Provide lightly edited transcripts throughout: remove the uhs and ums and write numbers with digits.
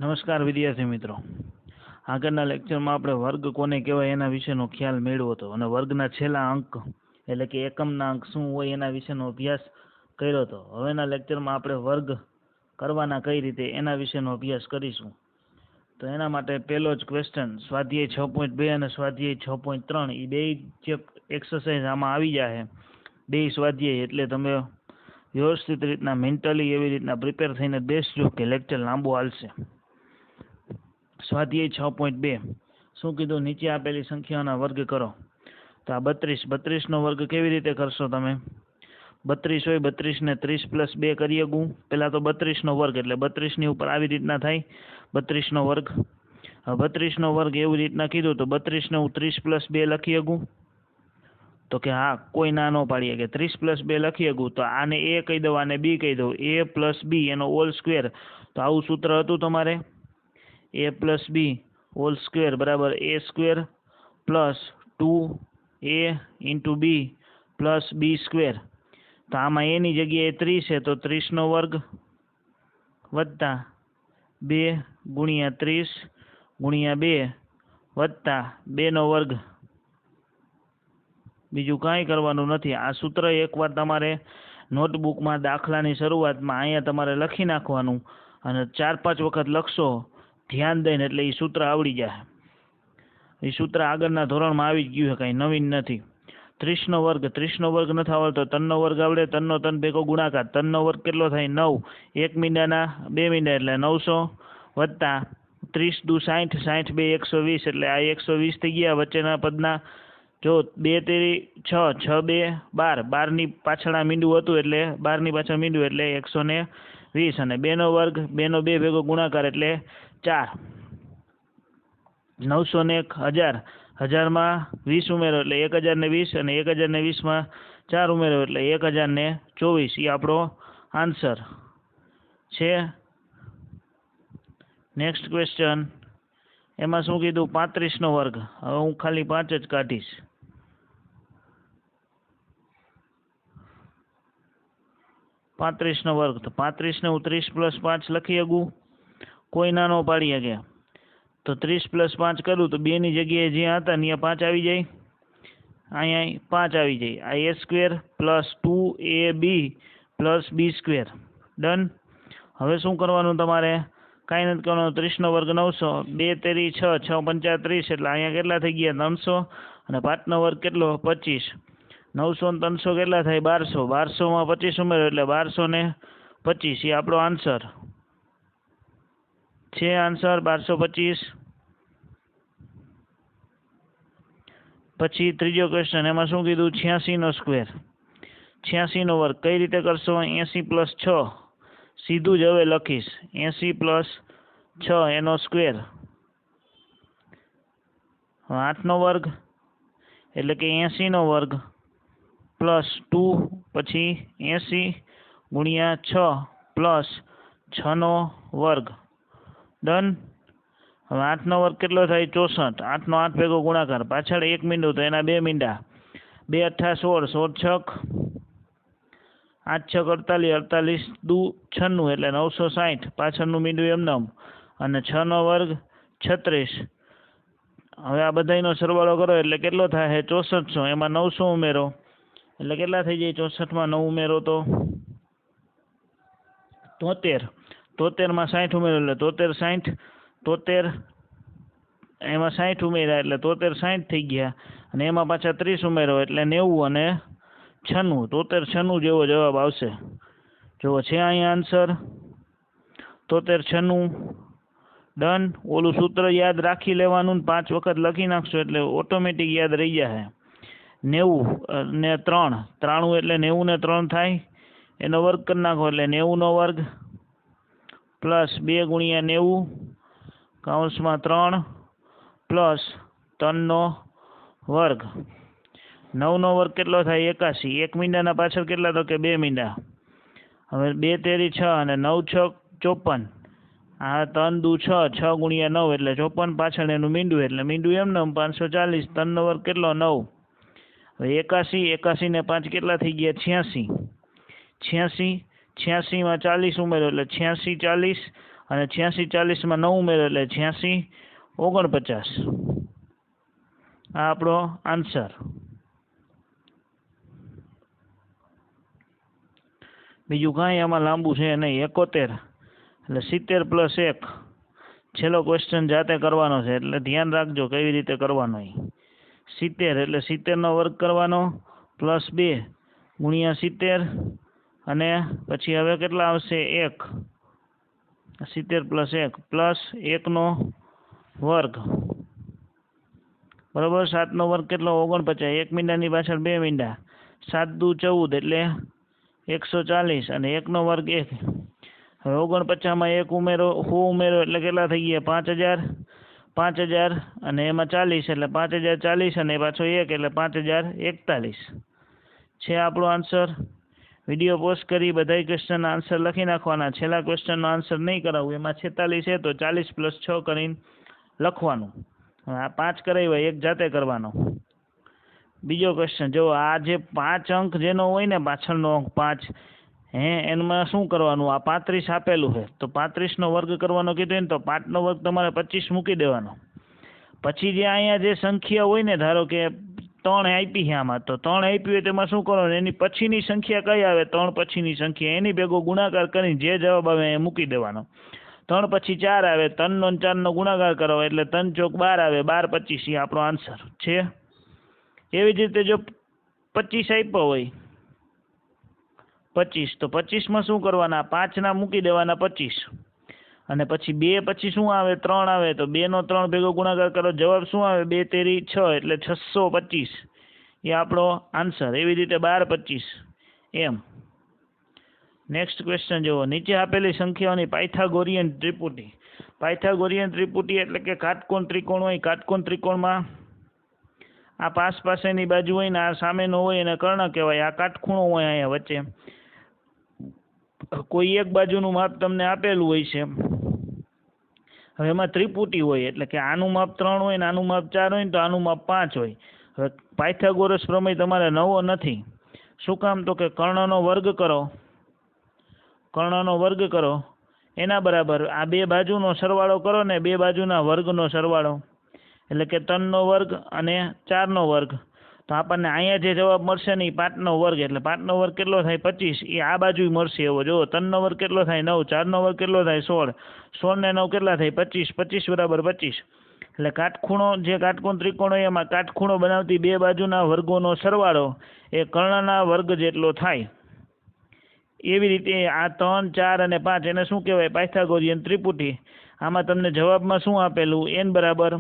નમસ્કાર વિદ્યાર્થી મિત્રો, આગળના લેક્ચરમાં આપણે વર્ગ કોને કહેવાય એના વિશેનો ખ્યાલ મેળવ્યો હતો અને વર્ગના છેલ્લા અંક એટલે કે એકમના અંક શું હોય એના વિશેનો અભ્યાસ કર્યો હતો. હવેના લેક્ચરમાં આપણે વર્ગ કરવાના કઈ રીતે એના વિશેનો અભ્યાસ કરીશું. તો એના માટે પહેલો જ ક્વેશ્ચન સ્વાધ્યાય 6.2 અને સ્વાધ્યાય 6.3 એ બે જે એક્સરસાઇઝ આમાં આવી જાય બે સ્વાધ્યાય, એટલે તમે વ્યવસ્થિત રીતના મેન્ટલી એવી રીતના પ્રિપેર થઈને બેસજો કે લેક્ચર લાંબો હાલશે. સ્વાધ્યાય 6.2 શું કીધું? નીચે આપેલી સંખ્યાઓના વર્ગ કરો. તો આ 32 નો વર્ગ કેવી રીતે કરશો તમે? 32 હોય 32 ને 30 + 2 કરી શકું. પહેલાં તો 32 નો વર્ગ એટલે 32 ની ઉપર આવી રીતના થાય 32 નો વર્ગ. હવે 32 નો વર્ગ એવી રીતના કીધું તો 32 ને હું 30 + 2 લખી શકું? તો કે હા, કોઈ ના ન પાડીએ કે 30 + 2 લખી શકું. તો આને a કહી દઉં, આને b કહી દઉં, a + b એનો હોલ સ્ક્વેર. તો આવું સૂત્ર હતું તમારે, a + b હોલ સ્ક્વેર બરાબર a² + 2a × b + b square. તો આમાં એની જગ્યાએ 30 છે તો 30 નો વર્ગ વત્તા 2 × 30 × 2 વત્તા 2 નો વર્ગ. બીજું કાંઈ કરવાનું નથી. આ સૂત્ર એકવાર તમારે નોટબુકમાં દાખલાની શરૂઆતમાં અહીંયા તમારે લખી નાખવાનું અને 4-5 વખત લખશો ધ્યાન દઈને એટલે એ સૂત્ર આવડી જાય. એ સૂત્ર આગળના ધોરણમાં આવી જ ગયું છે, કાંઈ નવીન નથી. 30 નો વર્ગ નથી આવડતો, 3 નો વર્ગ આવડે. 3 નો 3 ભેગો ગુણાકાર. 3 નો વર્ગ કેટલો થાય? 9. 1 મીંડાના 2 મીંડા એટલે 900 વત્તા 30 દુ 60, 60 2 120 એટલે આ 120 થઈ ગયા. વચ્ચેના પદના જો 2 તેરી 6, 6 2 12, 12 ની પાછળ આ મીંડું હતું એટલે 12 ની પાછળ મીંડું એટલે 120 અને 2 નો વર્ગ 2 નો 2 ભેગો ગુણાકાર એટલે 4. 900 ને 1000, 1000 માં 20 ઉમેરો એટલે 1020 અને 1020 માં 4 ઉમેરો એટલે 1024. એ આપણો આન્સર છે. નેક્સ્ટ ક્વેશ્ચન, એમાં શું કીધું? 35 નો વર્ગ. હવે હું ખાલી 5 જ કાઢીશ. 35 નો વર્ગ. તો 35 ને હું 30 + 5 લખી શકું? કોઈ ના ન પાડી શકે. તો 30 + 5 કરું તો 2 ની જગ્યાએ જ્યાં હતા ત્યાં 5 આવી જાય, અહીંયા 5 આવી જાય. આ a² + 2ab + b². ડન. હવે શું કરવાનું તમારે? કાંઈ નથી કરવાનું. 30 નો વર્ગ 900, 2 તેરી 6, 6 પંચા 30 એટલે અહીંયા કેટલા થઈ ગયા? 300 અને 5 નો વર્ગ કેટલો? 25. 900 ને 300 કેટલા થાય? 1200. 1200 માં 25 ઉમેરો એટલે 1225. એ આપણો આન્સર છે. આન્સર 1225. પછી ત્રીજો ક્વેશ્ચન, એમાં શું કીધું? 86 નો સ્ક્વેર. 86 નો વર્ગ કઈ રીતે કરશો? 80 + 6 સીધું જ હવે લખીશ. 80 + 6 એનો સ્ક્વેર. 8 નો વર્ગ એટલે કે 80 નો વર્ગ +2 પછી 80 × 6 + 6 નો વર્ગ. ડન. હવે 8 નો વર્ગ કેટલો થાય? 64. 8 નો 8 ભેગો ગુણાકાર. પાછળ 1 મીંડું તો એના 2 મીંડા. 2 × 8 = 16, 16 8 × 6 = 48, 48 દુ 96 એટલે 960. પાછળનું મીંડું એમનેમ અને 6 નો વર્ગ 36. હવે આ બધાનો સરવાળો કરો એટલે કેટલો થાય? 6400. એમાં 900 ઉમેરો એટલે કેટલા થઈ જાય? 64 માં 9 ઉમેરો તો 73. 73 માં 60 ઉમેરો એટલે 73 60. 73 એમાં 60 ઉમેર્યા એટલે 73 60 થઈ ગયા અને એમાં પાછા 30 ઉમેરો એટલે 90 અને 96. 73 96 જેવો જવાબ આવશે. જુઓ છે અહીંયા આન્સર 73 96. ડન. ઓલું સૂત્ર યાદ રાખી લેવાનું, 5 વખત લખી નાખશો એટલે ઓટોમેટિક યાદ રહી જશે. 90 ને 3, 93 એટલે 90 ને 3 થાય. એનો વર્ગ કરી નાખો એટલે 90 નો વર્ગ + 2 × 90 કૌંસમાં 3 + 3 નો વર્ગ. 9 નો વર્ગ કેટલો થાય? 81. 1 મીંડાના પાછળ કેટલા? તો કે 2 મીંડા. હવે 2 તેરી 6 અને 9 6 54. આ 3 દુ 6, 6 × 9 એટલે 54. પાછળ એનું મીંડું એટલે મીંડું એમને 540. 3 નો વર્ગ કેટલો? 9. હવે 81, 81 ને 5 કેટલા થઈ ગયા? 86. 86 86 માં 40 ઉમેરો એટલે 86 40 અને 86 40 9 ઉમેરો એટલે 86 49. આ આપણો આન્સર. બીજું કાંઈ આમાં લાંબુ છે નહીં. 71 એટલે 70 + 1. છેલ્લો ક્વેશ્ચન જાતે કરવાનો છે એટલે ધ્યાન રાખજો કેવી રીતે કરવાનો. 70 એટલે 70નો વર્ગ કરવાનો +2 × 70 અને પછી હવે કેટલા આવશે 1. 70 + 1 + 1નો વર્ગ બરાબર. 7નો વર્ગ કેટલો 49. 1 મીંડાની પાછળ 2 મીંડા. 7 દુ 14 એટલે 140 અને 1નો વર્ગ 1. હવે 49માં 1 ઉમેરો 100 ઉમેરો એટલે કેટલા થઈ ગયા 5000. 5000 અને એમાં 40 એટલે 5040 અને પાછો 1 એટલે 5041 છે આપણો આન્સર. વિડીયો પોઝ કરી બધાય ક્વેશ્ચનના આન્સર લખી નાખવાના. છેલ્લા ક્વેશ્ચનનો આન્સર નહીં કરાવવું. એમાં 46 છે તો 40 + 6 કરીને લખવાનું. આ 5 કરાવ્યા 1 જાતે કરવાનો. બીજો ક્વેશ્ચન જો આ જે 5 અંક જેનો હોય ને પાછળનો અંક 5 એમાં શું કરવાનું. આ 35 આપેલું છે તો 35નો વર્ગ કરવાનો કીધું ને તો 5નો વર્ગ તમારે 25 મૂકી દેવાનો. પછી જે અહીંયા જે સંખ્યા હોય ને ધારો કે 3 આપી છે આમાં તો 3 આપી હોય તેમાં શું કરવાનું એની પછીની સંખ્યા કઈ આવે 3 પછીની સંખ્યા એની ભેગો ગુણાકાર કરીને જે જવાબ આવે એ મૂકી દેવાનો. 3 પછી 4 આવે 3નો અને 4નો ગુણાકાર કરો એટલે 3 ચોક 12 આવે 12 25 એ આપણો આન્સર છે. એવી જ રીતે જો 25 આપ્યો હોય 25 તો 25માં શું કરવાના 5ના મૂકી દેવાના 25 અને પછી 2 પછી શું આવે 3 આવે તો 2નો 3 ભેગો ગુણાકાર કરો જવાબ શું આવે 2 તેરી 6 એટલે 625 એ આપણો આન્સર. એવી રીતે 12 25 એમ. નેક્સ્ટ ક્વેશ્ચન જુઓ. નીચે આપેલી સંખ્યાઓની પાયથાગોરિયન ત્રિપુટી. પાયથાગોરિયન ત્રિપુટી એટલે કે કાટકોણ ત્રિકોણ હોય. કાટકોણ ત્રિકોણમાં આ પાસેની બાજુ હોય ને આ સામેનો હોય એને કર્ણ કહેવાય. આ કાટખૂણો હોય અહીંયા વચ્ચે. કોઈ એક બાજુનું માપ તમને આપેલું હોય છે. હવે એમાં ત્રિપુટી હોય એટલે કે આનું માપ 3 હોય ને આનું માપ 4 હોય ને તો આનું માપ 5 હોય. હવે પાયથાગોરસ પ્રમેય તમારે નવો નથી. શું કામ તો કે કર્ણનો વર્ગ કરો. કર્ણનો વર્ગ કરો એના બરાબર આ બે બાજુનો સરવાળો કરો ને બે બાજુના વર્ગનો સરવાળો એટલે કે 3નો વર્ગ અને 4નો વર્ગ. તો આપણને અહીંયા જે જવાબ મળશે ને એ 5નો વર્ગ એટલે 5નો વર્ગ કેટલો થાય 25 એ આ બાજુ મળશે એવો. જો 3નો વર્ગ કેટલો થાય 9, 4નો વર્ગ કેટલો થાય 16, 16 ને 9 કેટલા થાય 25, 25 બરાબર 25. એટલે કાટખૂણો જે કાટકોણ ત્રિકોણ હોય એમાં કાટખૂણો બનાવતી બે બાજુના વર્ગોનો સરવાળો એ કર્ણના વર્ગ જેટલો થાય. એવી રીતે આ 3, 4 અને 5 એને શું કહેવાય પાયથાગોરિયન ત્રિપુટી. આમાં તમને જવાબમાં શું આપેલું n બરાબર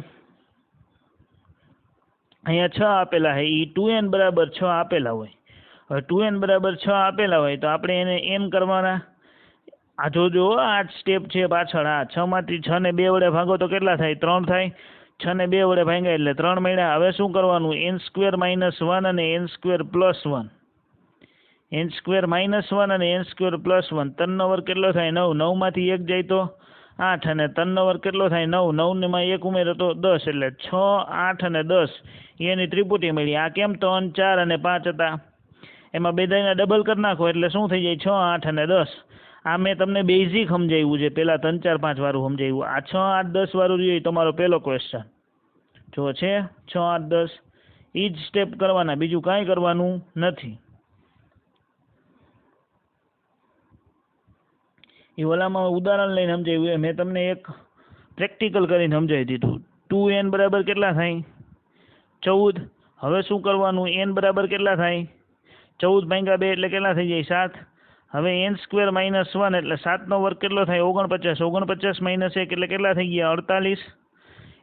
અહીંયા 6 આપેલા છે એ 2n બરાબર 6 આપેલા હોય. હવે 2n બરાબર 6 આપેલા હોય તો આપણે એને n કરવાના. આ જોજો આ સ્ટેપ છે પાછળ. આ 6માંથી 6 ને 2 વડે ભાગો તો કેટલા થાય 3 થાય. 6 ને 2 વડે ભાગ્યા એટલે 3 મળ્યા. હવે શું કરવાનું n² - 1 અને n² + 1. n² - 1 અને n² + 1. 3નો વર્ગ કેટલો થાય 9, 9માંથી 1 જાય તો 8 અને 3નો વર્ગ કેટલો થાય 9, 9માં 1 ઉમેરો તો 10 એટલે 6, 8 અને 10 એની ત્રિપુટી મળી. આ કેમ 3, 4 અને 5 હતા એમાં બધાના ડબલ કરી નાખો એટલે શું થઈ જાય 6, 8 અને 10. આ મેં તમને બેઝિક સમજાવ્યું છે. પહેલા 3, 4, 5 વાળું સમજાવ્યું. આ 6, 8, 10 વાળું રહ્યું તમારો પહેલો ક્વેશ્ચન જો છે 6, 8, 10 એ જ સ્ટેપ કરવાના બીજું કાંઈ કરવાનું નથી. એ ઓલામાં ઉદાહરણ લઈને સમજાવ્યું મેં તમને એક પ્રેક્ટિકલ કરીને સમજાવી દીધું. 2n બરાબર કેટલા થાય 14. હવે શું કરવાનું n બરાબર કેટલા થાય 14 × 2 એટલે કેટલા થઈ જાય 7. હવે n² - 1 એટલે 7નો વર્ગ કેટલો થાય 49, 49 - 1 એટલે કેટલા થઈ ગયા 48.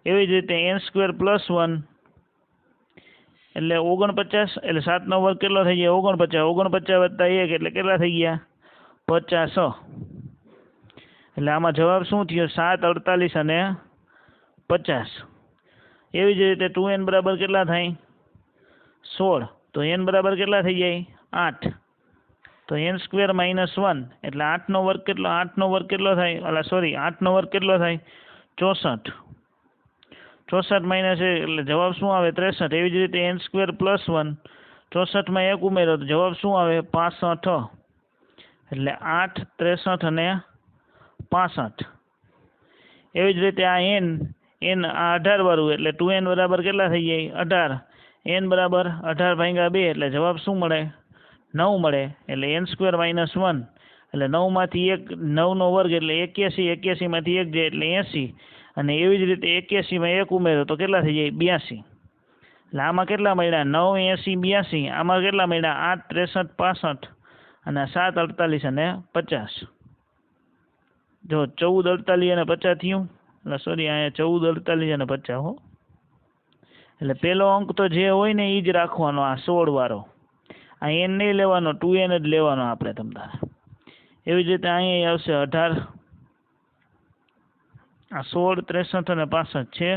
એવી જ રીતે n² + 1 એટલે 49 એટલે 7નો વર્ગ કેટલો થઈ જાય 49, 49 + 1 એટલે કેટલા થઈ ગયા 50. એટલે આમાં જવાબ શું થયો 7, 48 અને 50. એવી જ રીતે 2n બરાબર કેટલા થાય 16 તો n બરાબર કેટલા થઈ જાય 8. તો n² - 1 એટલે 8નો વર્ગ કેટલો 8નો વર્ગ કેટલો થાય 8નો વર્ગ કેટલો થાય 64. 64 - 1 એટલે જવાબ શું આવે 63. એવી જ રીતે n² + 1 64માં 1 ઉમેરો તો જવાબ શું આવે 65. એટલે 8, 63 અને 65 એવી જ રીતે આ n આ 18 વાળું એટલે 2n બરાબર કેટલા થઈ જાય 18, n બરાબર 18 ભાગ્યા 2 એટલે જવાબ શું મળે 9 મળે. એટલે n² - 1 એટલે 9 માંથી 9 નો વર્ગ એટલે 81, 81 માંથી 1 જાય એટલે 80, અને એવી જ રીતે 81 માં 1 ઉમેરો તો કેટલા થઈ જાય 82. એટલે આમાં કેટલા મળ્યા 9, 80, 82, આમાં કેટલા મળ્યા 8, 63, 65 અને 7, 48 અને 50. જો 14, 48 અને 50 થયું, એટલે સોરી અહીંયા 14, 48 અને 50 હો. એટલે પેલો અંક તો જે હોય ને એ જ રાખવાનો, આ 16 વાળો. આ n નહીં લેવાનો, 2n જ લેવાનો આપણે તમારે. એવી જ રીતે અહીંયા આવશે 18, આ 16, 63 અને 65 છે.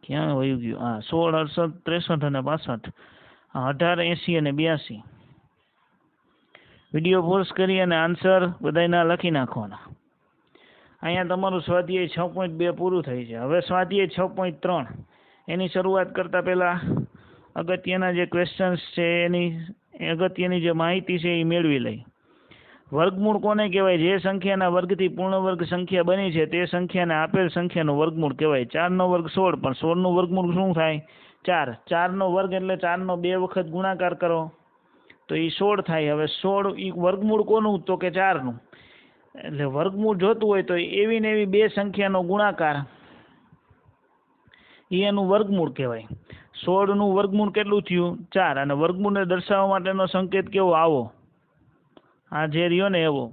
ક્યાં વયું ગયું? હા 16, 68, 63 અને 65, 18, 80 અને 82. વિડીયો પોઝ કરી અને આન્સર બધાયના લખી નાખવાના. અહીંયા તમારું સ્વાધ્યાય 6.2 પૂરું થઈ છે. હવે સ્વાધ્યાય 6.3 એની શરૂઆત કરતાં પહેલાં અગત્યના જે ક્વેશ્ચન્સ છે એની અગત્યની જે માહિતી છે એ મેળવી લઈ. વર્ગમૂળ કોને કહેવાય? જે સંખ્યાના વર્ગથી પૂર્ણ વર્ગ સંખ્યા બની છે તે સંખ્યાને આપેલ સંખ્યાનું વર્ગમૂળ કહેવાય. 4 નો વર્ગ 16, પણ 16 નું વર્ગમૂળ શું થાય 4. 4 નો વર્ગ એટલે 4 નો 2 વખત ગુણાકાર કરો તો એ 16 થાય. હવે 16 એ વર્ગમૂળ કોનું? તો કે 4 નું. એટલે વર્ગમૂળ જોતું હોય તો એવી ને એવી બે સંખ્યાનો ગુણાકાર એનું વર્ગમૂળ કહેવાય. 16 નું વર્ગમૂળ કેટલું થયું 4, અને વર્ગમૂળને દર્શાવવા માટેનો સંકેત કેવો? આવો, આ જે રહ્યો ને એવો.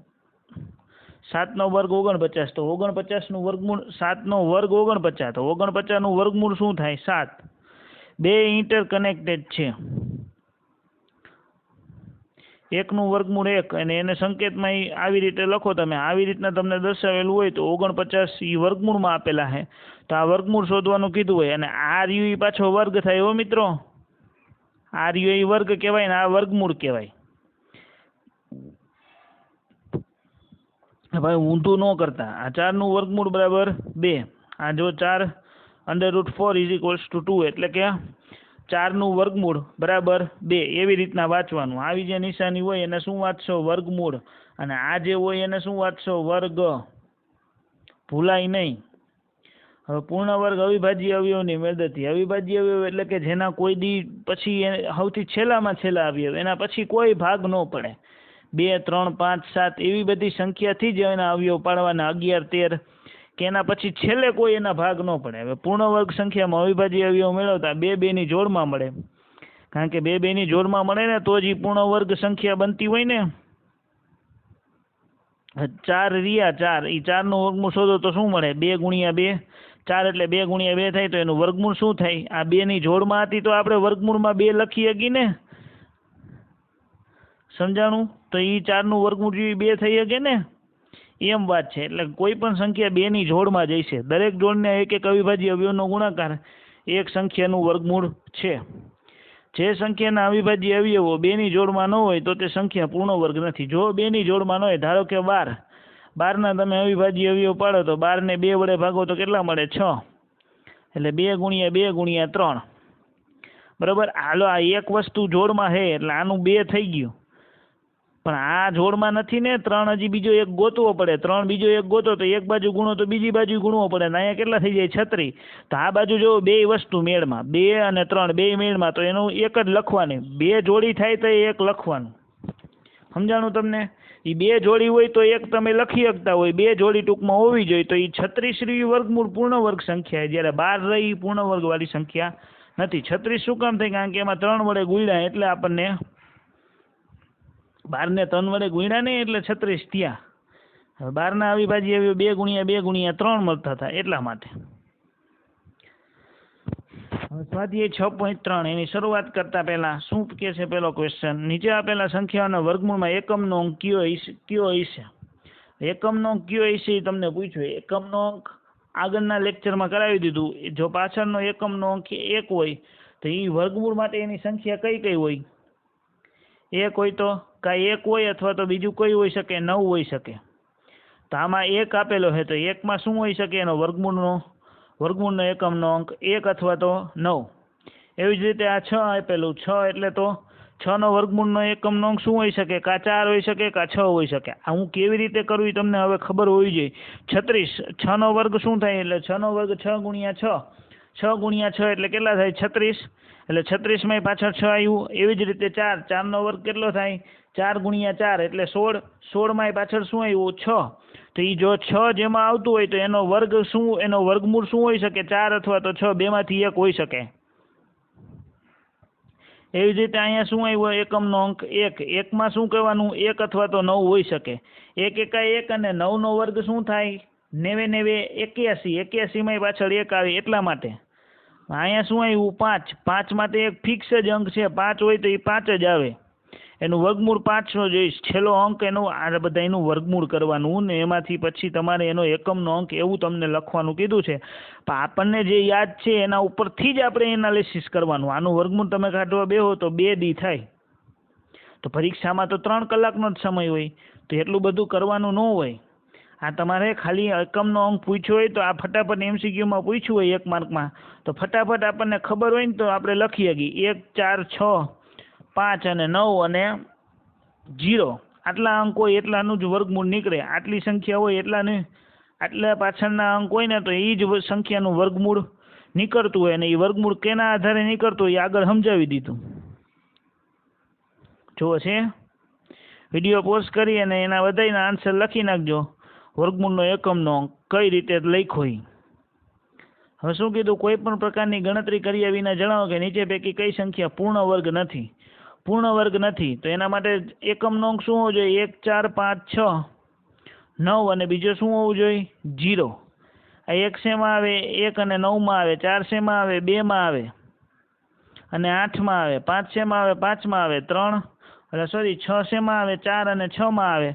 7 નો વર્ગ 49, તો 49 નું વર્ગમૂળ 7 નો વર્ગ 49, તો 49 નું વર્ગમૂળ શું થાય 7. બે ઇન્ટરકનેક્ટેડ છે. 1 નું વર્ગમૂળ 1, અને એને સંકેતમાં આવી રીતે લખો તમે. આવી રીતના તમને દર્શાવેલું હોય તો 49 એ વર્ગમૂળમાં આપેલા છે, તો આ વર્ગમૂળ શોધવાનું કીધું હોય. અને આ રહ્યું એ પાછો વર્ગ થાય હો મિત્રો. આ રહ્યું એ વર્ગ કહેવાય ને આ વર્ગમૂળ કહેવાય. ભાઈ ઊંધું ન કરતા. આ 4 નું વર્ગમૂળ બરાબર 2. આ જો 4 √4 = 2, એટલે કે 4 નું વર્ગમૂળ બરાબર 2. એવી રીતના વાંચવાનું. આવી જે નિશાની હોય એને શું વાંચશો? વર્ગમૂળ. અને આ જે હોય એને શું વાંચશો? વર્ગ. ભૂલાય નહીં. હવે પૂર્ણ વર્ગ અવિભાજ્ય અવયવની મદદથી. અવિભાજ્ય અવયવ એટલે કે જેના કોઈ દી પછી સૌથી છેલ્લામાં છેલ્લા અવયવ, એના પછી કોઈ ભાગ ન પડે. 2, 3, 5, 7 એવી બધી સંખ્યાથી જ એના અવયવ પાડવાના. 11, 13 કે એના પછી છેલ્લે કોઈ એના ભાગ ન પડે. હવે પૂર્ણ વર્ગ સંખ્યામાં અવિભાજ્ય અવયવ મેળવતા 2 2 ની જોડમાં મળે. કારણ કે 2 2 ની જોડમાં મળે ને તો જ એ પૂર્ણ વર્ગ સંખ્યા બનતી હોય ને. 4 રહ્યા 4, એ 4 નું વર્ગમૂળ શોધો તો શું મળે? 2 × 2, 4 એટલે 2 × 2 થાય, તો એનું વર્ગમૂળ શું થાય? આ 2 ની જોડમાં હતી તો આપણે વર્ગમૂળમાં 2 લખી શકી ને. સમજાણું? તો એ 4 નું વર્ગમૂળ જેવી 2 થઈ શકે ને, એમ વાત છે. એટલે કોઈ પણ સંખ્યા 2 ની જોડમાં જઈશે. દરેક જોડને એક એક અવિભાજ્ય અવયવનો ગુણાકાર એક સંખ્યાનું વર્ગમૂળ છે. જે સંખ્યાના અવિભાજ્ય અવયવો 2 ની જોડમાં ન હોય તો તે સંખ્યા પૂર્ણ વર્ગ નથી. જો 2 ની જોડમાં ન હોય, ધારો કે 12, 12 ના તમે અવિભાજ્ય અવયવ પાડો તો 12 ને 2 વડે ભાગો તો કેટલા મળે? 6. એટલે 2 × 2 × 3. બરાબર. હાલો, આ એક વસ્તુ જોડમાં છે એટલે આનું 2 થઈ ગયું, પણ આ જોડમાં નથી ને. 3 હજી બીજો એક ગોતવો પડે. 3 બીજો એક ગોતો તો એક બાજુ ગુણો તો બીજી બાજુ ગુણવો પડે. ને અહીંયા કેટલા થઈ જાય? 36. તો આ બાજુ જો 2 વસ્તુ મેળમાં, 2 અને 3 બે મેળમાં, તો એનું એક જ લખવાની. 2 જોડી થાય તો એક લખવાનું. સમજાણું તમને? એ 2 જોડી હોય તો એક તમે લખી શકતા હોય, 2 જોડી ટૂંકમાં હોવી જોઈએ. તો એ 36 વર્ગમૂળ પૂર્ણ વર્ગ સંખ્યા, જ્યારે 12 રહી પૂર્ણ વર્ગ વાળી સંખ્યા નથી. 36 શું કામ થઈ? કારણ કે એમાં 3 વડે ગુણ્યા એટલે આપણને 12 ને 3 વડે ગુણ્યા નહીં એટલે 36 થયા. હવે 12 ના અવિભાજ્ય અવયવ 2 × 2 × 3 મળતા હતા એટલા માટે. હવે સ્વાધ્યાય 6.3 એની શરૂઆત કરતા પહેલા શું કહે છે? પેલો ક્વેશ્ચન, નીચે આપેલા સંખ્યાઓના વર્ગમૂળમાં એકમનો અંક કયો હશે? એકમનો અંક કયો હશે એ તમને પૂછ્યું. એકમનો અંક આગળના લેક્ચરમાં કરાવી દીધું. જો પાછળનો એકમનો અંક 1 હોય તો એ વર્ગમૂળ માટે એની સંખ્યા કઈ કઈ હોય? 1 હોય તો કાંઈ 1 હોય, અથવા તો બીજું કોઈ હોઈ શકે, 9 હોઈ શકે. તો આમાં 1 આપેલો છે તો 1 માં શું હોઈ શકે? એનો વર્ગમૂળનો એકમનો અંક 1 અથવા તો 9. એવી જ રીતે આ 6 આપેલું, 6 એટલે તો 6નો વર્ગમૂળનો એકમનો અંક શું હોઈ શકે? કાં 4 હોઈ શકે, કાં 6 હોઈ શકે. આ હું કેવી રીતે કરું એ તમને હવે ખબર હોવી જોઈએ. 36, 6નો વર્ગ શું થાય? એટલે 6નો વર્ગ 6 ગુણ્યા 6, 6 ગુણ્યા 6 એટલે કેટલા થાય? 36. એટલે 36માંય પાછળ 6 આવ્યું. એવી જ રીતે 4, 4નો વર્ગ કેટલો થાય? 4 ગુણ્યા 4 એટલે 16, 16માંય પાછળ શું આવ્યું? 6. તો એ જો 6 જેમાં આવતું હોય તો એનો વર્ગ શું, એનો વર્ગમૂળ શું હોઈ શકે? 4 અથવા તો 6, બેમાંથી એક હોઈ શકે. એવી જ રીતે અહીંયા શું આવ્યું? એકમનો અંક 1. 1માં શું કહેવાનું? 1 અથવા તો 9 હોઈ શકે. 1 એકા 1 અને 9નો વર્ગ શું થાય? 90 81. 81માંય પાછળ 1 આવે એટલા માટે. અહીંયા શું આવ્યું? 5. 5 માટે એક ફિક્સ જ અંક છે. 5 હોય તો એ 5 જ આવે. એનું વર્ગમૂળ 5નો જોઈશ. છેલ્લો અંક એનું આ બધા એનું વર્ગમૂળ કરવાનું ને એમાંથી પછી તમારે એનો એકમનો અંક એવું તમને લખવાનું કીધું છે. પણ આપણને જે યાદ છે એના ઉપરથી જ આપણે એનાલિસિસ કરવાનું. આનું વર્ગમૂળ તમે કાઢવા બેહો તો 2 દી થાય. તો પરીક્ષામાં તો 3 કલાકનો જ સમય હોય, તો એટલું બધું કરવાનું ન હોય. આ તમારે ખાલી એકમનો અંક પૂછ્યો હોય તો આ ફટાફટ MCQમાં પૂછ્યું હોય 1 માર્કમાં તો ફટાફટ આપણને ખબર હોય ને તો આપણે લખી શકીએ 1, 4, 6, 5 અને 9 અને 0 આટલા અંક હોય એટલાનું જ વર્ગમૂળ નીકળે. આટલી સંખ્યા હોય એટલાને આટલા પાછળના અંક હોય ને તો એ જ સંખ્યાનું વર્ગમૂળ નીકળતું હોય. અને એ વર્ગમૂળ કેના આધારે નીકળતું હોય એ આગળ સમજાવી દીધું. જુઓ છે, વિડીયો પોઝ કરી અને એના બધાના આન્સર લખી નાખજો. વર્ગમૂળનો એકમનો અંક કઈ રીતે લખ્યો હોય. હવે શું કીધું? કોઈ પણ પ્રકારની ગણતરી કર્યા વિના જણાવો કે નીચે પૈકી કઈ સંખ્યા પૂર્ણ વર્ગ નથી. પૂર્ણ વર્ગ નથી તો એના માટે એકમનો અંક શું હોવો જોઈએ? 1, 4, 5, 6, 9 અને બીજો શું હોવું જોઈએ? 0. આ 1 શેમાં આવે? 1 અને 9માં આવે. 4 શેમાં આવે? 2માં આવે અને 8માં આવે. 5 શેમાં આવે? 5માં આવે. 6 શેમાં આવે? 4 અને 6માં આવે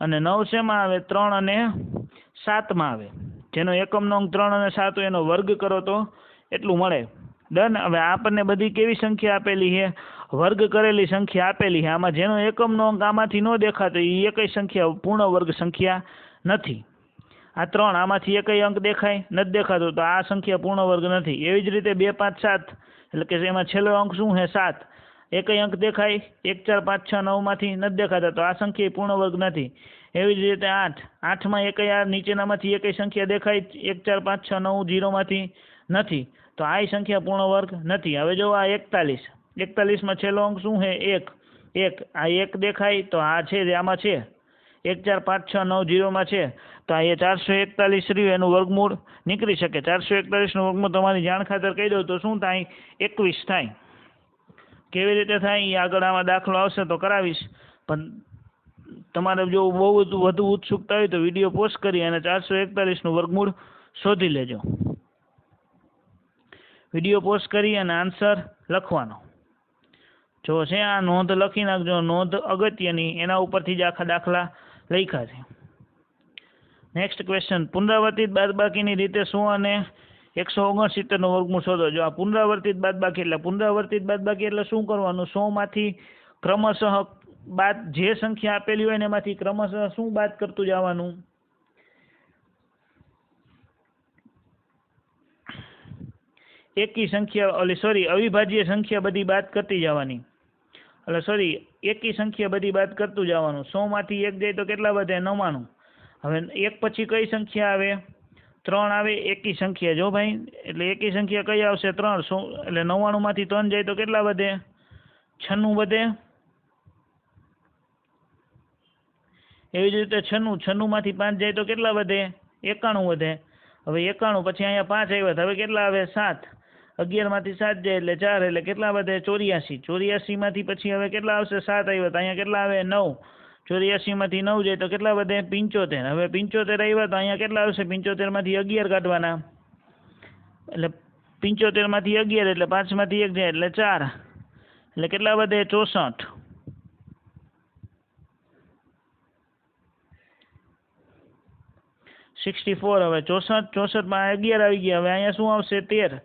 અને 9 શેમાં આવે? 3 અને 7માં આવે. જેનો એકમનો અંક 3 અને 7 હોય એનો વર્ગ કરો તો એટલું મળે. ડન. હવે આપણને બધી કેવી સંખ્યા આપેલી છે? વર્ગ કરેલી સંખ્યા આપેલી છે. આમાં જેનો એકમનો અંક આમાંથી ન દેખાતો એ એકય સંખ્યા પૂર્ણ વર્ગ સંખ્યા નથી. આ 3 આમાંથી એકય અંક દેખાય? નથી દેખાતો તો આ સંખ્યા પૂર્ણ વર્ગ નથી. એવી જ રીતે 2, 5, 7 એટલે કે એમાં છેલ્લો અંક શું છે? 7. એકય અંક દેખાય? 1, 4, 5, 6, 9માંથી નથી દેખાતા તો આ સંખ્યા પૂર્ણ વર્ગ નથી. એવી જ રીતે 8. 8માં એકય નીચેનામાંથી એકય સંખ્યા દેખાય? 1, 4, 5, 6, 9, 0માંથી નથી તો આ સંખ્યા પૂર્ણ વર્ગ નથી. હવે જો આ 41. 41માં છેલ્લો અંક શું છે? 1. 1 આ 1 દેખાય તો આ છે આમાં છે 1, 4, 5, 6, 9, 0માં છે તો આ 441 રહ્યું. એનું વર્ગમૂળ નીકળી શકે. 441નું વર્ગમૂળ તમારી જાણ ખાતર કહી દઉં તો શું થાય? 21 થાય. કેવી રીતે થાય એ આગળ આમાં દાખલો આવશે તો કરાવીશ. પણ તમારે જો બહુ વધુ ઉત્સુકતા હોય તો વિડીયો પોઝ કરી અને 441નું વર્ગમૂળ શોધી લેજો. વિડીયો પોઝ કરી અને આન્સર લખવાનો. જો છે આ નોંધ લખી નાખજો. નોંધ અગત્યની, એના ઉપરથી જ આખા દાખલા લખ્યા છે. નેક્સ્ટ ક્વેશ્ચન, પુનરાવર્તિત બાદબાકીની રીતે 100 અને 169નું વર્ગમૂળ શોધો. જો આ પુનરાવર્તિત બાદબાકી એટલે શું કરવાનું? 100માંથી ક્રમશઃ બાદ જે સંખ્યા આપેલી હોય ને એમાંથી ક્રમશઃ શું બાદ કરતું જવાનું? એકી સંખ્યા અવિભાજ્ય સંખ્યા બધી બાદ કરતી જવાની. એકી સંખ્યા બધી બાદ કરતું જવાનું. 100માંથી 1 જાય તો કેટલા વધે? 99. હવે 1 પછી કઈ સંખ્યા આવે? 3 આવે. એકી સંખ્યા જો ભાઈ, એટલે એકી સંખ્યા કઈ આવશે? 3. એટલે 99માંથી 3 જાય તો કેટલા વધે? 96 વધે. એવી જ રીતે 96માંથી 5 જાય તો કેટલા વધે? 91 વધે. હવે 91 પછી અહીંયા 5 આવ્યા હવે કેટલા આવે? 7. 11માંથી 7 જાય એટલે 4 એટલે કેટલા વધે? 84. 84માંથી પછી હવે કેટલા આવશે? 7 આવ્યા તો અહીંયા કેટલા આવે? 9. 84માંથી 9 જાય તો કેટલા વધે? 75. હવે 75 આવ્યા તો અહીંયા કેટલા આવશે? 75માંથી 11 કાઢવાના એટલે 75માંથી 11 એટલે 5માંથી 1 જાય એટલે 4 એટલે કેટલા વધે? 64. 64. હવે 64માં 11 આવી ગયા. હવે અહીંયા શું આવશે? 13.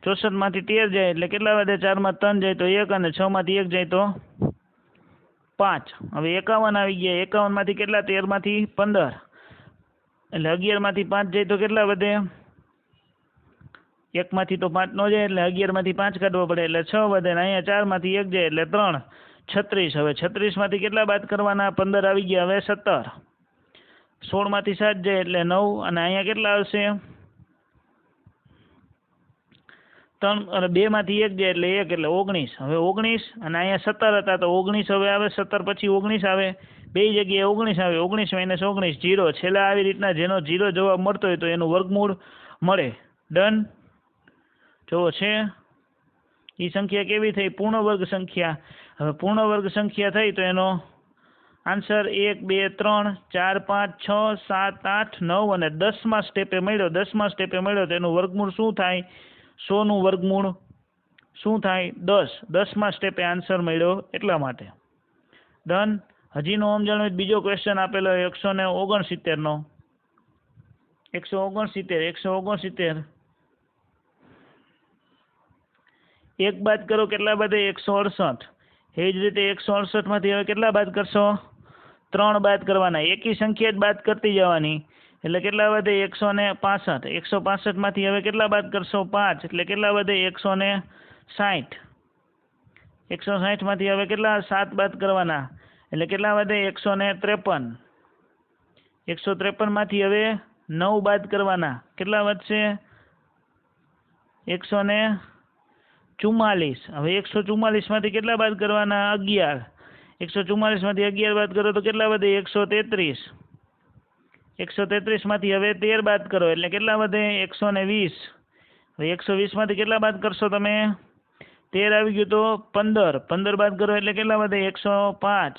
64માંથી 13 જાય એટલે કેટલા વધે? 4માં 3 જાય તો 1 અને 6માંથી 1 જાય તો 5. હવે 51 આવી ગયા. 51માંથી કેટલા? 13માંથી 15 એટલે 11માંથી 5 જાય તો કેટલા વધે? 1માંથી તો 5 ન જાય એટલે 11માંથી 5 કાઢવો પડે એટલે 6 વધે ને અહીંયા 4માંથી 1 જાય એટલે 3. 36. હવે 36માંથી કેટલા બાદ કરવાના? 15 આવી ગયા. હવે 17. 16માંથી 7 જાય એટલે 9 અને અહીંયા કેટલા આવશે? 3 અને 2માંથી 1 જાય એટલે 1 એટલે 19. હવે 19 અને અહીંયા 17 હતા તો 19 હવે આવે. 17 પછી 19 આવે. બે જગ્યાએ 19 આવે. 19 - 19 0. છેલ્લા આવી રીતના જેનો 0 જવાબ મળતો હોય તો એનું વર્ગમૂળ મળે. ડન. જોવો છે એ સંખ્યા કેવી થઈ? પૂર્ણ વર્ગ સંખ્યા. હવે પૂર્ણ વર્ગ સંખ્યા થઈ તો એનો આન્સર 1 2 3 4 5 6 7 8 9 અને 10મા સ્ટેપે મળ્યો. 10મા સ્ટેપે મળ્યો તો એનું વર્ગમૂળ શું થાય? 100નું વર્ગમૂળ શું થાય? 10. 10મા સ્ટેપે આન્સર મળ્યો એટલા માટે. ડન. હજીનો સમજણ બીજો ક્વેશ્ચન આપેલો 169નો. 169 એક બાદ કરો કેટલા બધે? 168. એ જ રીતે 168માંથી હવે કેટલા બાદ કરશો? 3 બાદ કરવાના. એકી સંખ્યા જ બાદ કરતી જવાની એટલે કેટલા વધે? 165. 165માંથી હવે કેટલા બાદ કરશો? 5 એટલે કેટલા વધે? 160. 160માંથી હવે કેટલા? 7 બાદ કરવાના એટલે કેટલા વધે? 153. 153માંથી હવે 9 બાદ કરવાના. કેટલા વધશે? 144. હવે 144માંથી કેટલા બાદ કરવાના? 11. 144માંથી 11 બાદ કરો તો કેટલા વધે? 133. 133માંથી હવે 13 બાદ કરો એટલે કેટલા વધે? 120. હવે 120માંથી કેટલા બાદ કરશો તમે? 13 આવી ગયું તો 15. 15 બાદ કરો એટલે કેટલા વધે? 105.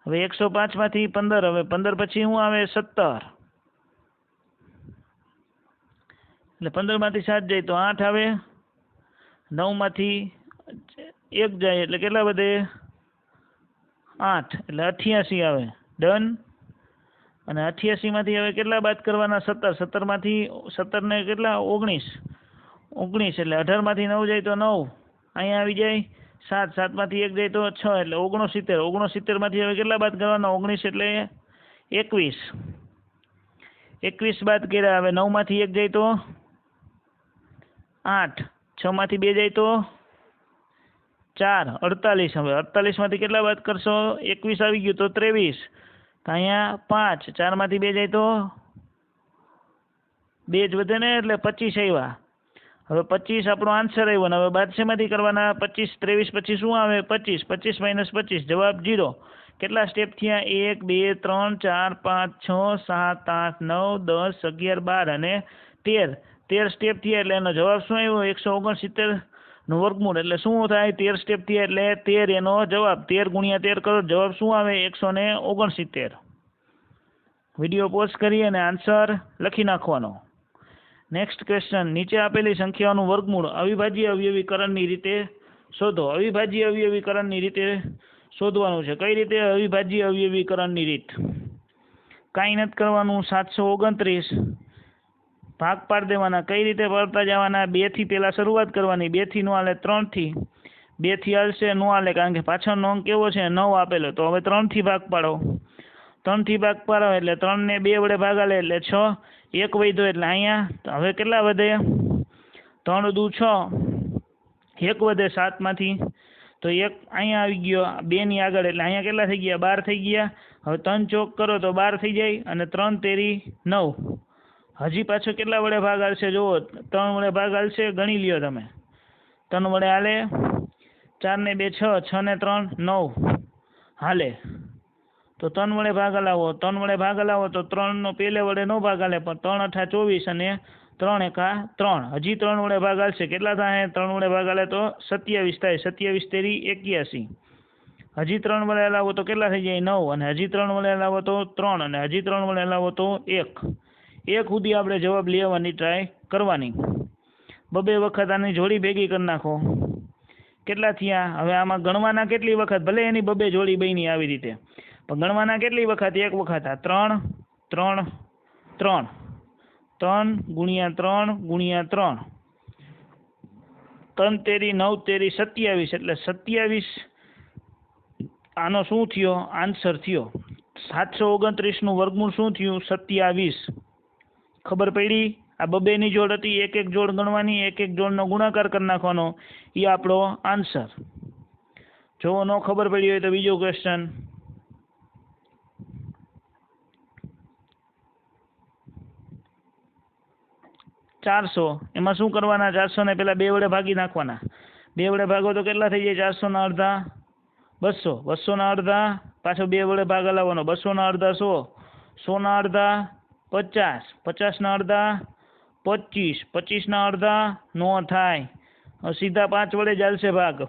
હવે 105માંથી 15. હવે 15 પછી શું આવે? 17. એટલે 15માંથી 7 જાય તો 8 આવે. 9માંથી 1 જાય એટલે કેટલા વધે? 8 એટલે 88 આવે. ડન. અને 88માંથી હવે કેટલા બાદ કરવાના? 17. 17માંથી 17ને કેટલા? 19. 19 એટલે 18માંથી 9 જાય તો 9. અહીંયા આવી જાય 7. 7માંથી 1 જાય તો 6 એટલે 69. 69માંથી હવે કેટલા બાદ કરવાના? 19 એટલે 21. 21 બાદ કર્યા. હવે 9માંથી 1 જાય તો 8. 6માંથી 2 જાય તો 4. 48. હવે 48માંથી કેટલા બાદ કરશો? 21 આવી ગયું તો 23. તો અહીંયા 5. 4માંથી 2 જાય તો 2 જ વધે ને એટલે 25 આવ્યા. હવે 25 આપણો આન્સર આવ્યો ને હવે બાદશાહમાંથી કરવાના. 25 23 પછી શું આવે? 25. 25 - 25 જવાબ 0. કેટલા સ્ટેપ થયા? 1 2 3 4 5 6 7 8 9 10 11 12 અને 13. 13 સ્ટેપ થયા એટલે એનો જવાબ શું આવ્યો? 169નું વર્ગમૂળ એટલે શું થાય? 13 સ્ટેપ થયા એટલે 13 એનો જવાબ. 13 × 13 કરો જવાબ શું આવે? 169. વિડીયો પોઝ કરી અને આન્સર લખી નાખવાનો. Next question. નીચે આપેલી સંખ્યાઓનું વર્ગમૂળ અવિભાજ્ય અવયવીકરણની રીતે શોધો. અવિભાજ્ય અવયવીકરણની રીતે શોધવાનું છે. કઈ રીતે અવિભાજ્ય અવયવીકરણની રીત? કાંઈ નથી કરવાનું. 729 ભાગ પાડી દેવાના. કઈ રીતે પાડતા જવાના? 2 થી પહેલા શરૂઆત કરવાની. 2 થી ન હાલે 3 થી. 2 થી હાલશે ન હાલે કારણ કે પાછળનો અંક કેવો છે? 9 આપેલો. તો હવે 3 થી ભાગ પાડો. 3 થી ભાગ પાડો એટલે 3 ને 2 વડે ભાગાલે એટલે 6. 1 વધ્યો એટલે અહીંયા હવે કેટલા વધે? 3 દુ 6. 1 વધે 7માંથી તો 1 અહીંયા આવી ગયો 2 ની આગળ એટલે અહીંયા કેટલા થઈ ગયા? 12 થઈ ગયા. હવે 3 ચોક કરો તો 12 થઈ જાય અને 3 તેરી 9. હજી પાછો કેટલા વડે ભાગ હાલશે? જુઓ 3 વડે ભાગ હાલશે. ગણી લ્યો તમે. 3 વડે હાલે. 4 ને 2 6. 6 ને 3 9 હાલે. તો 3 વડે ભાગ હલાવો. 3 વડે ભાગ હલાવો તો 3નો પહેલે વડે નો ભાગ હાલે પણ 3 × 8 = 24 અને 3 × 1 = 3. હજી 3 વડે ભાગ હાલશે. કેટલા થાય? 3 વડે ભાગ હાલે તો 27 થાય. 27 તેરી 81. હજી 3 વડે હલાવો તો કેટલા થઈ જાય? 9 અને હજી 3 વડે હલાવો તો 3 અને હજી 3 વડે હલાવો તો 1. 1 સુધી આપણે જવાબ લેવાની ટ્રાય કરવાની. 2 વખત આની જોડી ભેગી કરી નાખો. કેટલા થયા? હવે આમાં ગણવાના કેટલી વખત? ભલે એની 2 જોડી બની આવી રીતે પણ ગણવાના કેટલી વખત? 1 વખત. આ 3 3 3 3 × 3 × 3 3 તેરી 9 તેરી 27 એટલે 27 આનો શું થયો? આન્સર થયો. 729નું વર્ગમૂળ શું થયું? 27. ખબર પડી? આ 2ની જોડ હતી. 1 જોડ ગણવાની. 1 જોડનો ગુણાકાર કરી નાખવાનો. એ આપણો આન્સર. જો ન ખબર પડી હોય તો બીજો ક્વેશ્ચન. 400 એમાં શું કરવાના? 400 ને પેલા 2 વડે ભાગી નાખવાના. 2 વડે ભાગો તો કેટલા થઈ જાય? 400 ના અડધા 200, 200 ના અડધા પાછો 2 વડે ભાગ હલાવવાનો. 200 ના અડધા 100, 100 ના અડધા 50, 50 ના અડધા 25, 25 ના અડધા નો થાય. સીધા 5 વડે ચાલશે ભાગ.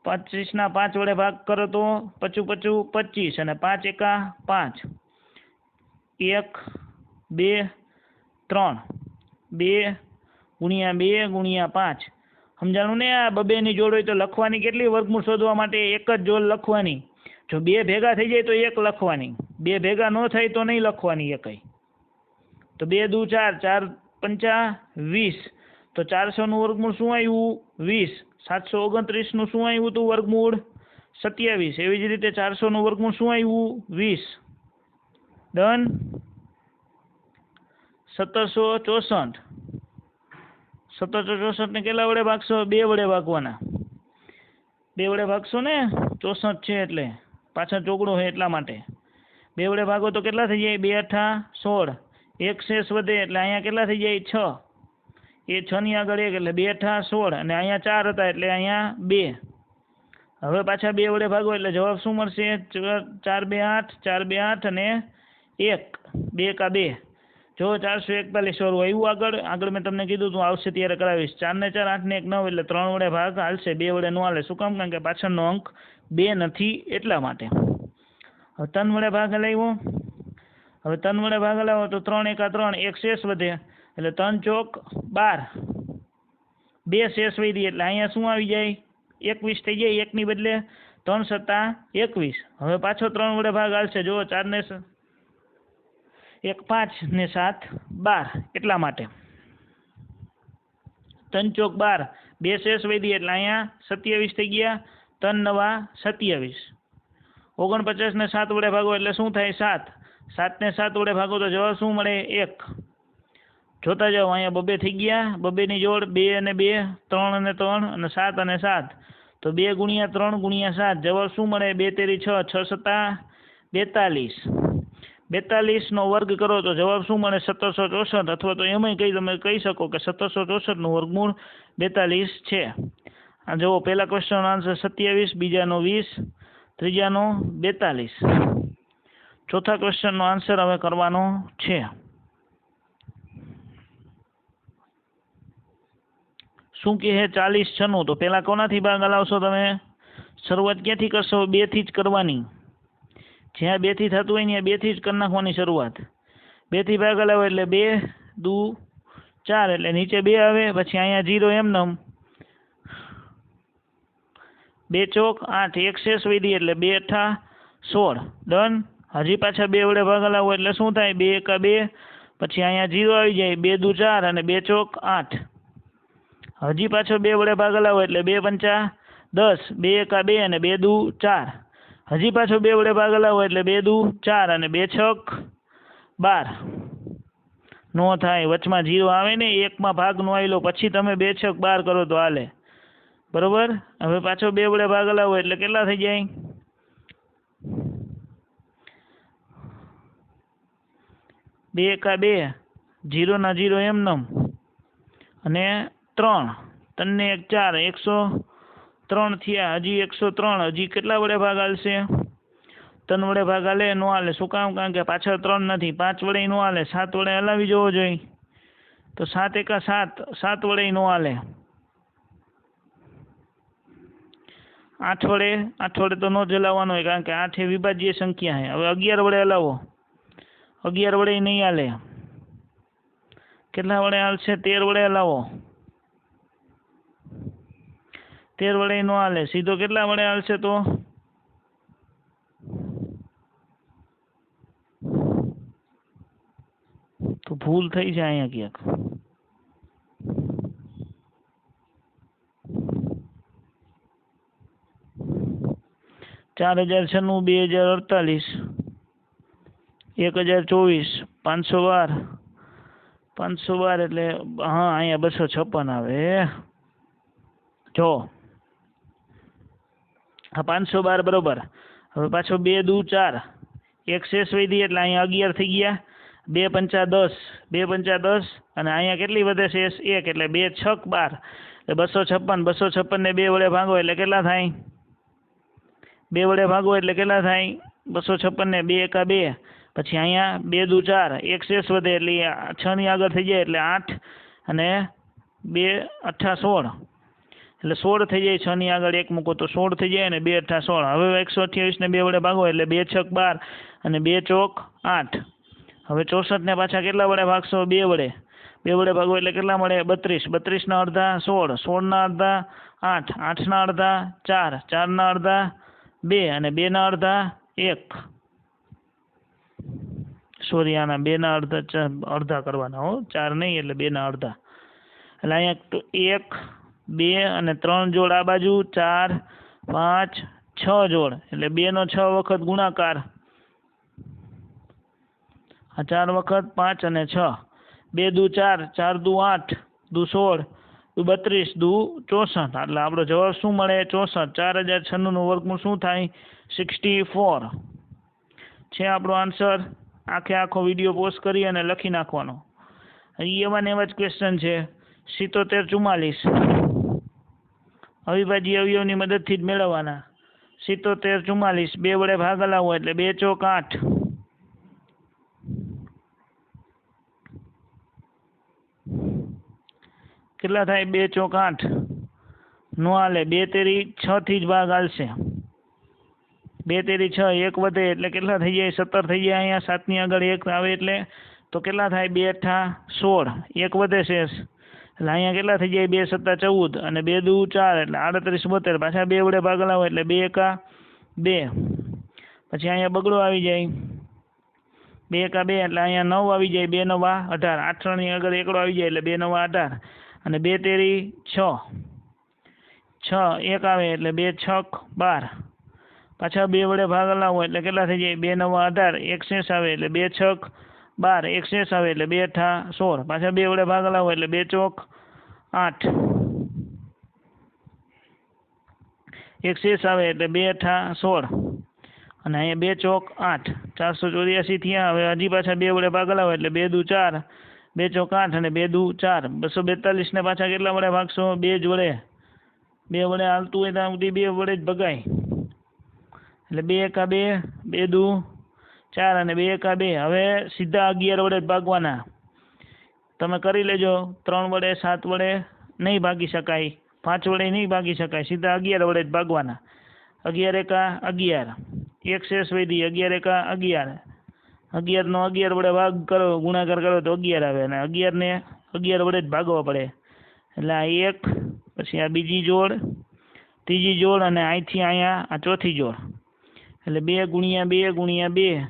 25 ના 5 વડે ભાગ કરો તો 55 25 અને 5 એકા 5, 1 2 3, 2 ગુણ્યા 2 ગુણ્યા 5. સમજાણું ને? આ બબેની જોડ હોય તો લખવાની કેટલી વર્ગમૂળ શોધવા માટે? એક જ જોડ લખવાની. જો 2 ભેગા થઈ જાય તો 1 લખવાની. 2 ભેગા ન થાય તો નહીં લખવાની એકઈ. તો 2 દુ 4, 4 પંચા 20. તો 400 નું વર્ગમૂળ શું આવ્યું? 20. 729 નું શું આવ્યું હતું વર્ગમૂળ? 27. એવી જ રીતે 400 નું વર્ગમૂળ શું આવ્યું? 20. ડન. 1764. 1764 ને કેટલા વડે ભાગશો? 2 વડે ભાગવાના. 2 વડે ભાગશો ને? 64 છે એટલે પાછળ ચોકડો છે એટલા માટે 2 વડે ભાગો તો કેટલા થઈ જાય? 2 અઠા 16. 1 શેષ વધે એટલે અહીંયા કેટલા થઈ જાય? 6. એ 6 ની આગળ 1 એટલે 2 અઠા 16 અને અહીંયા 4 હતા એટલે અહીંયા 2. હવે પાછા 2 વડે ભાગો એટલે જવાબ શું મળશે? 4 2 8, 4 2 8 અને 1, 2 કા 2. જો 441 વાળું આવ્યું. આગળ મેં તમને કીધું તું આવશે ત્યારે કરાવીશ. 4 ને 4 8 ને 1 9 એટલે 3 વડે ભાગ હાલશે, 2 વડે ન હાલે. શું કામ? કારણ કે પાછળનો અંક 2 નથી એટલા માટે. હવે 3 વડે ભાગ હલાવ્યો. હવે 3 વડે ભાગ હલાવો તો 3 એકા 3, 1 શેષ વધે એટલે 3 ચોક 12, 2 શેષ વધી એટલે અહીંયા શું આવી જાય? 21 થઈ જાય. 1 ની બદલે 3 સત્તા 21. હવે પાછો 3 વડે ભાગ હાલશે. જો 4 ને 1 5 ને 7 12 એટલા માટે 3 ચોક 12, 2 શેષ વધી એટલે અહીંયા 27 થઈ ગયા. 3 નવા 27. 49 ને 7 વડે ભાગો એટલે શું થાય? 7. 7 ને 7 વડે ભાગો તો જવાબ શું મળે? 1. જોતા જાઓ અહીંયા બબે થઈ ગયા. બબેની જોડ 2 અને 2, 3 અને 3 અને 7 અને 7. તો 2 ગુણ્યા 3 ગુણ્યા 7 જવાબ શું મળે? 2 તેરી 6, 6 સત્તા 42. 42 નો વર્ગ કરો તો જવાબ શું મળે? 1764. અથવા તો એમાંય તમે કહી શકો કે 1764 નું વર્ગમૂળ 42 છે. આ જુઓ, પહેલા ક્વેશ્ચનનો આન્સર 27, બીજાનો 20, ત્રીજાનો 42. ચોથા ક્વેશ્ચનનો આન્સર હવે કરવાનો છે. શું કહે છે? 40 96. તો પહેલા કોનાથી ભાગ હલાવશો તમે? શરૂઆત ક્યાંથી કરશો? 2 થી જ કરવાની. જ્યાં 2 થી થતું હોય ત્યાં 2 થી જ કરી નાખવાની શરૂઆત. 2 થી ભાગ હલાવો એટલે 2 દુ 4 એટલે નીચે 2 આવે. પછી અહીંયા 0 એમનેમ. 2 ચોક 8, 1 શેષ વધી એટલે 2 અઠા 16. ડન. હજી પાછા 2 વડે ભાગ હલાવો એટલે શું થાય? 2 એકા 2. પછી અહીંયા 0 આવી જાય. 2 દુ 4 અને 2 ચોક 8. હજી પાછો 2 વડે ભાગ હલાવો એટલે 2 પંચા 10, 2 એકા 2 અને 2 દુ 4. હજી પાછો 2 વડે ભાગ હલાવો એટલે 2 દુ 4 અને 2 છક 12. નો થાય. વચમાં 0 આવે ને, 1 માં ભાગ નો આવેલો પછી તમે 2 છક 12 કરો તો હાલે. બરોબર. હવે પાછો 2 વડે ભાગ હલાવો એટલે કેટલા થઈ જાય? 2 એકા 2, 0 ના 0 એમનેમ અને 3, 3 ને 1 4, 103 થયા. હજી 103. હજી કેટલા વડે ભાગ હાલશે? 3 વડે ભાગ હાલે? નો હાલે. શું કામ? કારણ કે પાછળ 3 નથી. 5 વડે નો હાલે. 7 વડે હલાવી જવો જોઈએ. તો 7 એકા 7, 7 વડે નો હાલે. 8 વડે તો નો જ હલાવવાનો હોય કારણ કે 8 એ વિભાજ્ય સંખ્યા છે. હવે 11 વડે હલાવો. 11 વડે નહીં હાલે. કેટલા વડે હાલશે? 13 વડે હલાવો. 13 વડે નો હાલે. સીધો કેટલા વડે હાલશે? તો ભૂલ થઈ છે અહીંયા ક્યાંક. 4096, 2048, 1024, 512, 512 એટલે હા અહીંયા 256 આવે. જો આ 512 બરોબર. હવે પાછો 2 દુ 4, એક શેષ વધી એટલે અહીંયા 11 થઈ ગયા. 2 પંચા 10, 2 પંચા 10 અને અહીંયા કેટલી વધે શેષ 1 એટલે 2 છક 12 એટલે 256 ને 2 વડે ભાગો એટલે કેટલા થાય? 2 વડે ભાગો એટલે કેટલા થાય? 256 ને 2 એકા 2, પછી અહીંયા 2 દુ 4, એક શેષ વધે એટલે 6 ની આગળ થઈ જાય એટલે 8 અને 2 અઠ્ઠા 16 એટલે 16 થઈ જાય. 6 ની આગળ 1 મૂકો તો 16 થઈ જાય અને 2 અઠ્ઠા 16. હવે 128 ને 2 વડે ભાગો એટલે 2 છક 12 અને 2 ચોક 8. હવે 64 ને પાછા કેટલા વડે ભાગશો? 2 વડે. 2 વડે ભાગો એટલે કેટલા મળે? 32. 32 ના અડધા 16, 16 ના અડધા 8, 8 ના અડધા 4, 4 ના અડધા 2 અને 2 ના અડધા 1. સોરી, આના 2 ના અડધા કરવાના હો, 4 નહીં એટલે 2 ના અડધા. એટલે અહીંયા 1, 2 અને 3 જોડ આ બાજુ, 4, 5, 6 જોડ એટલે 2 નો 6 વખત ગુણાકાર. આ 4 વખત 5 અને 6, 2 દુ 4, 4 દુ 8, દુ 16, દુ 32, દુ 64. એટલે આપણો જવાબ શું મળે? 64. 4096 નું વર્ગમૂળ શું થાય? 64 છે આપણો આન્સર. આખો વિડીયો પોસ્ટ કરી અને લખી નાખવાનો. એવા ને એવા જ ક્વેશ્ચન છે. 77 44 અવિભાજ્ય અવયવની મદદથી જ મેળવવાના. 77 44 2 વડે ભાગ હલાવો એટલે 2 ચોક 8. કેટલા થાય? 2 ચોક 8 નો હાલે. 2 તેરી 6 થી જ ભાગ હાલશે. 2 તેરી 6, 1 વધે એટલે કેટલા થઈ જાય? 17 થઈ જાય. અહીંયા 7 ની આગળ 1 આવે એટલે તો કેટલા થાય? 2 અઠ્ઠા 16, 1 વધે શેષ એટલે અહીંયા કેટલા થઈ જાય? 2 સત્તા 14 અને 2 દુ 4 એટલે 38 72. પાછા 2 વડે ભાગ હલાવો એટલે 2 એકા 2. પછી અહીંયા બગડો આવી જાય. 2 એકા 2 એટલે અહીંયા 9 આવી જાય. 2 નવા 18, 8 ની આગળ એકડો આવી જાય એટલે 2 નવા 18 અને 2 તેરી 6, 6 1 આવે એટલે 2 છક 12. પાછા 2 વડે ભાગ હલાવો એટલે કેટલા થઈ જાય? 2 નવા 18, એક શેષ આવે એટલે 2 છક 12, એક શેષ આવે એટલે 2 અઠ્ઠા 16. પાછા 2 વડે ભાગ હલાવો એટલે 2 ચોક 8, એક શેષ આવે એટલે 2 અઠ્ઠા 16 અને અહીંયા 2 ચોક 8. 484 થયા. હવે હજી પાછા 2 વડે ભાગ હલાવો એટલે 2 દુ 4, 2 ચોક 8 અને 2 દુ 4. 242 ને પાછા કેટલા વડે ભાગશો? 2 જ વડે. 2 વડે હાલતું હોય ત્યાં સુધી 2 વડે જ ભગાય એટલે 2 એકા 2, 2 દુ 4 અને 2 એકા 2. હવે સીધા 11 વડે જ ભાગવાના. તમે કરી લેજો. 3 વડે 7 વડે નહીં ભાગી શકાય, 5 વડે નહીં ભાગી શકાય. સીધા 11 વડે જ ભાગવાના. 11 એકા 11, એક શેષ વધી. 11 એકા 11, 11 નો 11 વડે ભાગ કરો, ગુણાકાર કરો તો 11 આવે અને 11 ને 11 વડે જ ભાગવા પડે. એટલે આ 1, પછી આ બીજી જોડ, ત્રીજી જોડ અને અહીંથી અહીંયા આ ચોથી જોડ એટલે 2 ગુણ્યા 2 ગુણ્યા 2,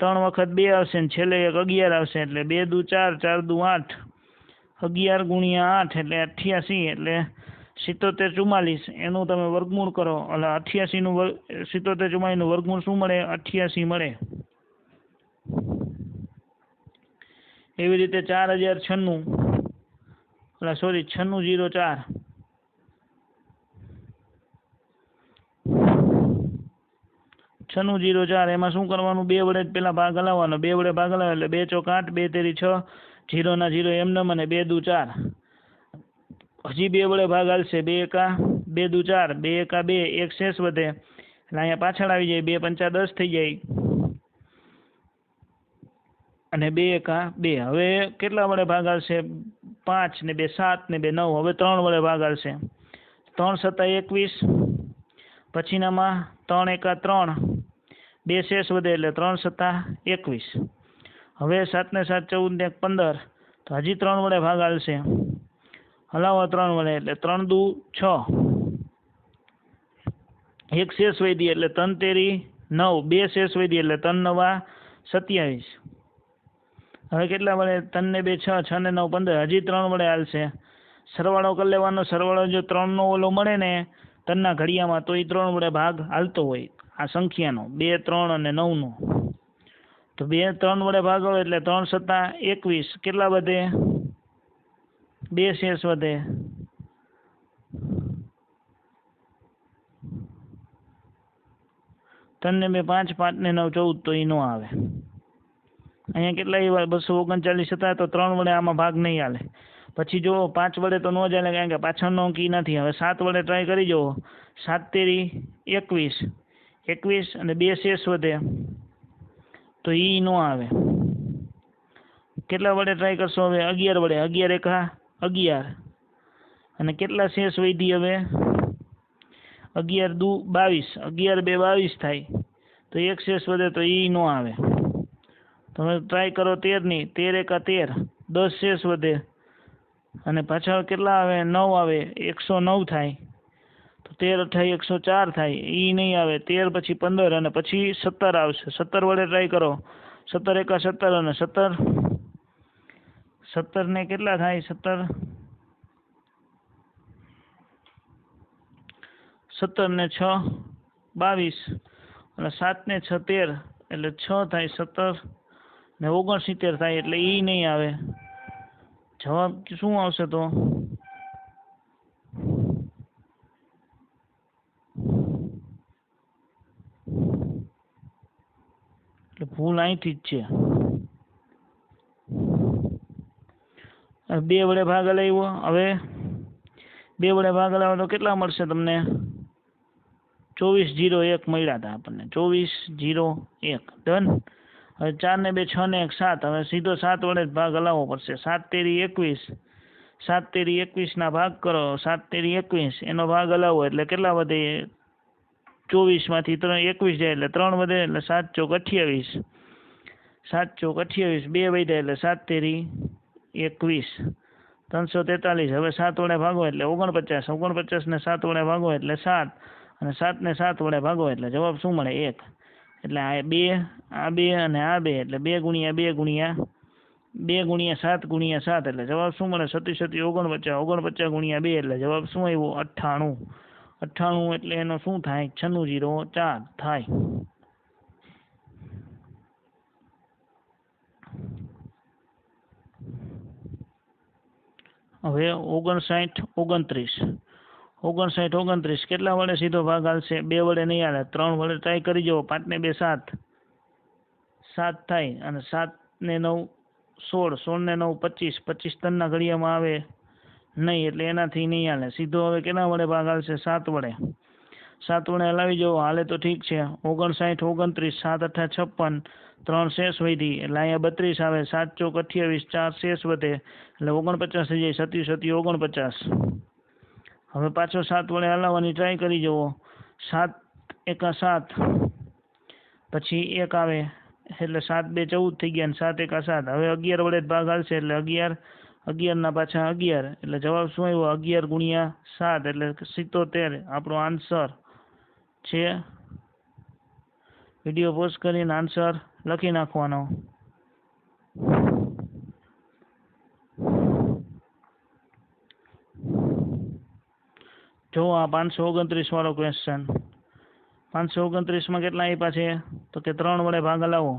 3 વખત 2 આવશે ને છેલ્લે એક 11 આવશે એટલે 2 દુ 4, 4 દુ 8, 11 ગુણ્યા 8 એટલે 88 એટલે 77 44 એનું તમે વર્ગમૂળ કરો એટલે 88 નું 77 44 નું વર્ગમૂળ શું મળે? 88 મળે. એવી રીતે 4096 એટલે સોરી 9604 9604 એમાં શું કરવાનું? 2 વડે જ પેલા ભાગ હલાવવાનો. 2 વડે ભાગ હલાવે એટલે 2 ચોક 8, 2 તેરી 6, 0 ના 0 એમનેમ અને 2 દુ 4. હજી 2 વડે ભાગ હાલશે. 2 એકા 2 દુ 4, 2 એકા 2, એક શેષ વધે એટલે અહીંયા પાછળ આવી જાય. 2 પંચા 10 થઈ જાય અને 2 એકા 2. હવે કેટલા વડે ભાગ હાલશે? 5 ને 2 7 ને 2 9. હવે 3 વડે ભાગ હાલશે. 3 સત્તા 21, પછીનામાં 3 એકા 3, 2 શેષ વધે એટલે 3 સત્તા 21. હવે 7 ને 7 14 ને 15 તો હજી 3 વડે ભાગ હાલશે. હલાવો 3 વડે એટલે 3 દુ 6, એક શેષ વધી એટલે 3 તેરી 9, 2 શેષ વધી એટલે 3 નવા 27. હવે કેટલા વડે? 3 ને 2 6, 6 ને 9 15. હજી 3 વડે હાલશે. સરવાળો કરી લેવાનો. સરવાળો જો 3 નો ઓલો મળે ને 3 ના ઘડિયામાં તો એ 3 વડે ભાગ હાલતો હોય આ સંખ્યાનો, 2 3 અને 9 નો. તો 2 3 વડે ભાગો એટલે 3 સત્તા 21. કેટલા વધે? 2 શેષ વધે 3 ને 2 5, 5 ને 9 14, તો એ ન આવે. અહીંયા કેટલા એવા 239 હતા, તો 3 વડે આમાં ભાગ નહીં હાલે. પછી જો 5 વડે તો ન જ હાલે, કારણ કે પાછળનો અંક ઈ નથી. હવે 7 વડે ટ્રાય કરી જુઓ. 7 તેરી 21, 21 અને 2 શેષ વધે તો ઈ ન આવે. કેટલા વડે ટ્રાય કરશો હવે? 11 વડે. 11 એકા 11 અને કેટલા શેષ વધી હવે? 11 દુ 22, 11 2 22 થાય, તો એક શેષ વધે તો ઈ ન આવે. તમે ટ્રાય કરો 13 ની. 13 એકા 13, 10 શેષ વધે અને પાછળ કેટલા આવે? 9 આવે, 109 થાય, તો 13 અઠાઈ 104 થાય, એ નહીં આવે. 13 પછી 15 અને પછી 17 આવશે. 17 વડે ટ્રાય કરો. 17 એકા 17 અને 17 ને કેટલા થાય? 17 ને 6 22 અને 7 ને 6 13, એટલે 6 થાય. 17 ને 69 થાય, એટલે એ નહીં આવે. જવાબ શું આવશે તો? એટલે ભૂલ અહીંથી જ છે. 2 વડે ભાગ હલાવ્યો. હવે 2 વડે ભાગ હલાવો તો કેટલા મળશે તમને? 2401 મળ્યા હતા આપણને. 2401 ડન. હવે 4 ને 2 6 ને 1 7. હવે સીધો 7 વડે જ ભાગ હલાવવો પડશે. 7 તેરી 21, 7 તેરી 21 ના ભાગ કરો. 7 તેરી 21 એનો ભાગ હલાવો એટલે કેટલા વધે? 24 માંથી 21 જાય એટલે 3 વધે, એટલે 7 ચોક 28, 7 ચોક 28, 2 વધ્યા એટલે 7 તેરી 21, 343. હવે 7 વડે ભાગો એટલે 49, 49 ને 7 વડે ભાગો એટલે 7 અને 7 ને 7 વડે ભાગો એટલે જવાબ શું મળે? 1. એટલે આ 2, આ 2 અને આ 2, એટલે 2 ગુણ્યા 2 ગુણ્યા 2 ગુણ્યા 7 ગુણ્યા 7, એટલે જવાબ શું મળે? 37 49, 49 ગુણ્યા 2, એટલે જવાબ શું આવ્યો? 98. 98 એટલે એનો શું થાય? 9604 થાય. હવે 59 29, 59 29 કેટલા વડે સીધો ભાગ હાલશે? 2 વડે નહીં હાલે. 3 વડે ટ્રાય કરી જુઓ. 5 ને 2 7, 7 થાય અને 7 ને 9 16, 16 ને 9 25, 25 3 ના ઘડિયામાં આવે નહીં, એટલે એનાથી નહીં હાલે. સીધો હવે કેના વડે ભાગ હાલશે? 7 વડે. 7 વડે હલાવી જુઓ. હાલે તો ઠીક છે. 59 29, 7 અઠા 56, 3 શેષ વધી, એટલે અહીંયા 32 આવે. 7 ચોક 28, 4 શેષ વધે એટલે 49 થઈ જાય. 37 49. હવે પાછો 7 વડે હલાવવાની ટ્રાય કરી જુઓ. 7 એકા 7, પછી 1 આવે એટલે 7 2 14 થઈ ગયા, અને 7 એકા 7. હવે 11 વડે ભાગ હાલશે એટલે 11, 11 ના પાછા 11, એટલે જવાબ શું આવ્યો? 11 ગુણ્યા 7 એટલે 77. આપણો આન્સર છે. વિડીયો પોઝ કરીને આન્સર લખી નાખવાનો. જો આ 529 વાળો ક્વેશ્ચન. 529 માં કેટલા આપ્યા છે? તો કે 3 વડે ભાગ હલાવો.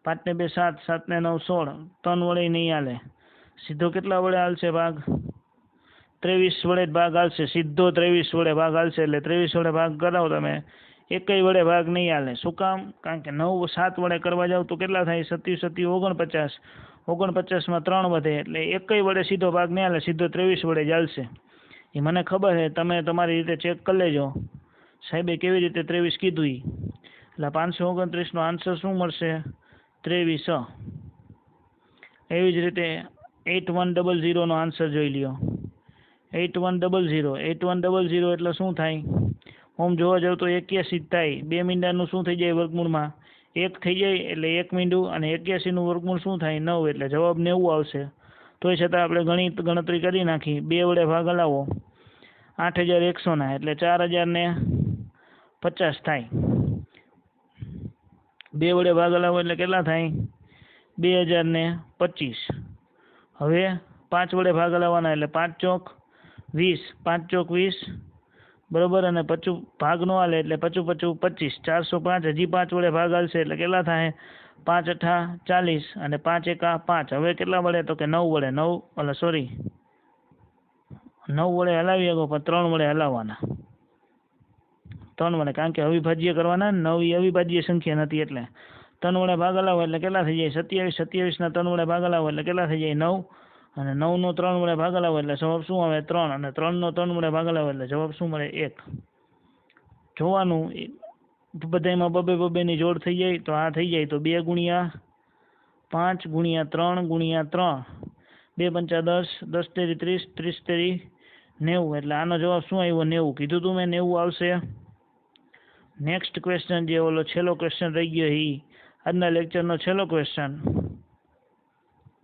5 ને 2 7, 7 ને 9 16, 3 વડે નહીં હાલે. સીધો કેટલા વડે હાલશે ભાગ? 23 વડે ભાગ હાલશે. સીધો 23 વડે ભાગ હાલશે. એટલે 23 વડે ભાગ કરાવો તમે. એકેય વડે ભાગ નહીં હાલે. શું કામ? કારણ કે 9 7 વડે કરવા જાવ તો કેટલા થાય? 27 49, 49 માં 3 વધે, એટલે એકેય વડે સીધો ભાગ નહીં હાલે. સીધો 23 વડે જ હાલશે. એ મને ખબર છે. તમે તમારી રીતે ચેક કરી લેજો. સાહેબે કેવી રીતે 23 કીધું એ. એટલે 529 નો આન્સર શું મળશે? 23. એવી જ રીતે 8100 નો આન્સર જોઈ લ્યો. 8100, 8100 એટલે શું થાય? ઓમ જોવા જાવ તો 81 જ થાય. 2 મીંડાનું શું થઈ જાય વર્ગમૂળમાં? 1 થઈ જાય, એટલે 1 મીંડું, અને 81 નું વર્ગમૂળ શું થાય? 9, એટલે જવાબ 90 આવશે. તોય છતાં આપણે ગણતરી કરી નાખી. 2 વડે ભાગ હલાવો. 8100 ના એટલે 4050 થાય. 2 વડે ભાગ હલાવો એટલે કેટલા થાય? 2025. હવે 5 વડે ભાગ હલાવવાના એટલે 5 ચોક 20, 5 ચોક 20 બરોબર. અને પચું ભાગ નો હાલે એટલે 55 25, 405. હજી 5 વડે ભાગ હાલશે એટલે કેટલા થાય? 5 અઠા 40 અને 5 એકા 5. હવે કેટલા વડે? તો કે 9 વડે. 9 વડે હલાવી શકો, પણ 3 વડે હલાવવાના. 3 વડે, કારણ કે અવિભાજ્ય કરવાના, 9 એ અવિભાજ્ય સંખ્યા નથી એટલે 3 વડે ભાગાલાવો એટલે કેટલા થઈ જાય 27, 27 ના 3 વડે ભાગાલાવો એટલે કેટલા થઈ જાય 9, અને 9 નો 3 વડે ભાગાલાવો એટલે જવાબ શું આવે 3, અને 3 નો 3 વડે ભાગાલાવો એટલે જવાબ શું મળે 1. જોવાનું બધામાં બબે ની જોડ થઈ જાય તો આ થઈ જાય તો 2 ગુણ્યા 5 ગુણ્યા 3 ગુણ્યા 3, 2 પંચા 10, 10 તેરી 30, 30 તેરી 90, એટલે આનો જવાબ શું આવ્યો 90. કીધું તું મેં 90 આવશે. નેક્સ્ટ ક્વેશ્ચન જે ઓલો છેલ્લો ક્વેશ્ચન રહી ગયો એ આજના લેક્ચરનો છેલ્લો ક્વેશ્ચન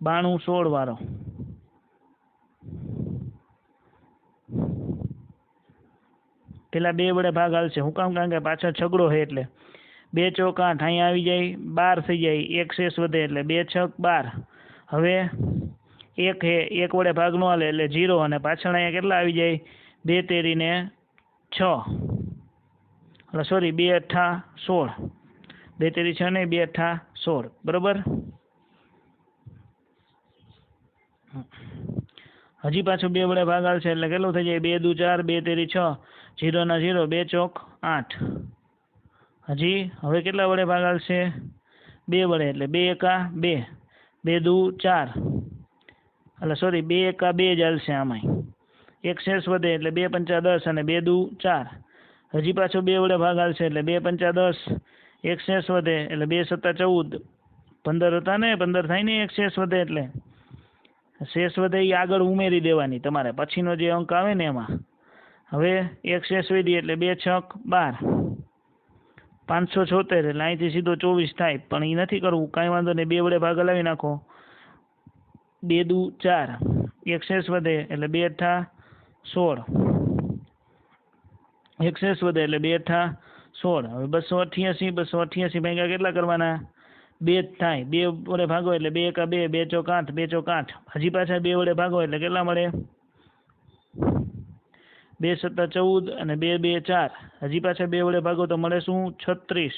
92 16 વાળો. પેલા 2 વડે ભાગ હાલશે, હું કામ, કારણ કે પાછળ છગડો છે એટલે 2 ચોક 8, અહીંયા આવી જાય 12 થઈ જાય, 1 શેષ વધે એટલે 2 છક 12. હવે 1 હે, 1 વડે ભાગ નો હાલે એટલે 0, અને પાછળ અહીંયા કેટલા આવી જાય 2 તેરી ને 6, એટલે સોરી 2 અઠ્ઠા 16, 2 તેરી 6 નહીં 2 અઠ્ઠા 16, બરોબર. હજી પાછું 2 વડે ભાગ હાલશે એટલે કેટલું થઈ જાય 2 દુ 4, 2 તેરી 6, 0 ના 0, 2 ચોક 8. હજી હવે કેટલા વડે ભાગ હાલશે 2 વડે એટલે 2 એકા 2, 2 દુ 4, એટલે સોરી 2 એકા 2 જ હાલશે આમાંય, 1 શેષ વધે એટલે 2 પંચા 10, અને 2 દુ 4. હજી પાછો 2 વડે ભાગ હાલશે એટલે 2 પંચા 10, 1 શેષ વધે એટલે 2 સત્તા 14, 15 હતા ને, 15 થાય ને 1 શેષ વધે એટલે. શેષ વધે એ આગળ ઉમેરી દેવાની તમારે, પછીનો જે અંક આવે ને એમાં. હવે 1 શેષ વધી એટલે 2 છક 12, 576, એટલે અહીંથી સીધો 24 થાય, પણ એ નથી કરવું, કાંઈ વાંધો નહીં, 2 વડે ભાગ હલાવી નાખો, 2 દુ 4, 1 શેષ વધે એટલે 2 અઠ્ઠા 16, 1 શેષ વધે એટલે 2 અઠ્ઠા 16. હવે 288 ભાગ્યા કેટલા કરવાના 2 જ થાય, 2 વડે ભાગો એટલે 2 એકા 2, 2 ચોક 8, 2 ચોક 8. હજી પાછા 2 વડે ભાગો એટલે કેટલા મળે 2 સત્તા 14, અને 2 2 4. હજી પાછા 2 વડે ભાગો તો મળે શું 36.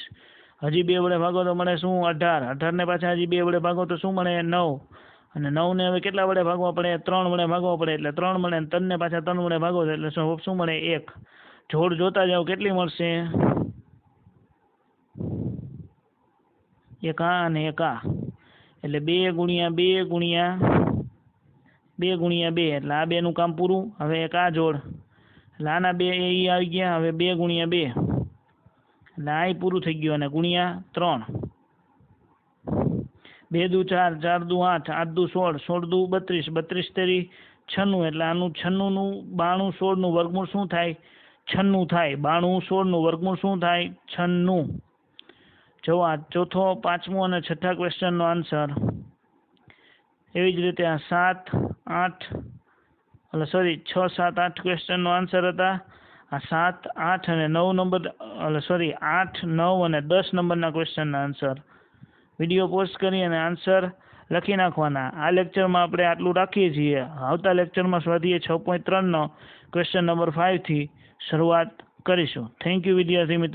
હજી 2 વડે ભાગો તો મળે શું 18, 18 ને પાછા હજી 2 વડે ભાગો તો શું મળે 9, અને 9 ને હવે કેટલા વડે ભાગવા પડે 3 વડે ભાગવા પડે એટલે 3 મળે, અને 3 ને પાછા 3 વડે ભાગો એટલે શું મળે 1. જોડ જોતા જાઓ કેટલી મળશે 1 આ અને 1 આ, એટલે 2 ગુણ્યા 2 ગુણ્યા 2 ગુણ્યા 2, એટલે આ 2 નું કામ પૂરું. હવે 1 આ જોડ એટલે આના 2 એ આવી ગયા, હવે 2 ગુણ્યા 2 એટલે આ પૂરું થઈ ગયું, અને ગુણ્યા 3, 2 દુ 4, 4 દુ 8, 8 દુ 16, 16 દુ 32, 32 તેરી 96, એટલે આનું 96 નું 92 16 નું વર્ગમૂળ શું થાય 96 થાય. 92 16 નું વર્ગમૂળ શું થાય 96. જો આ ચોથો, પાંચમો અને છઠ્ઠા ક્વેશ્ચનનો આન્સર. એવી જ રીતે આ 7 8 એટલે સોરી 6 7 8 ક્વેશ્ચનનો આન્સર હતા. આ 7 8 અને 9 નંબર એટલે સોરી 8 9 અને 10 નંબરના ક્વેશ્ચનના આન્સર. વિડીયો પોસ્ટ કરી અને આન્સર લખી નાખવાના. આ લેક્ચરમાં આપણે આટલું રાખીએ છીએ. આવતા લેક્ચરમાં સ્વાધ્યાય 6.3નો ક્વેશ્ચન નંબર 5 થી શરૂઆત કરીશું. થેન્ક યુ વિદ્યાર્થી મિત્રો.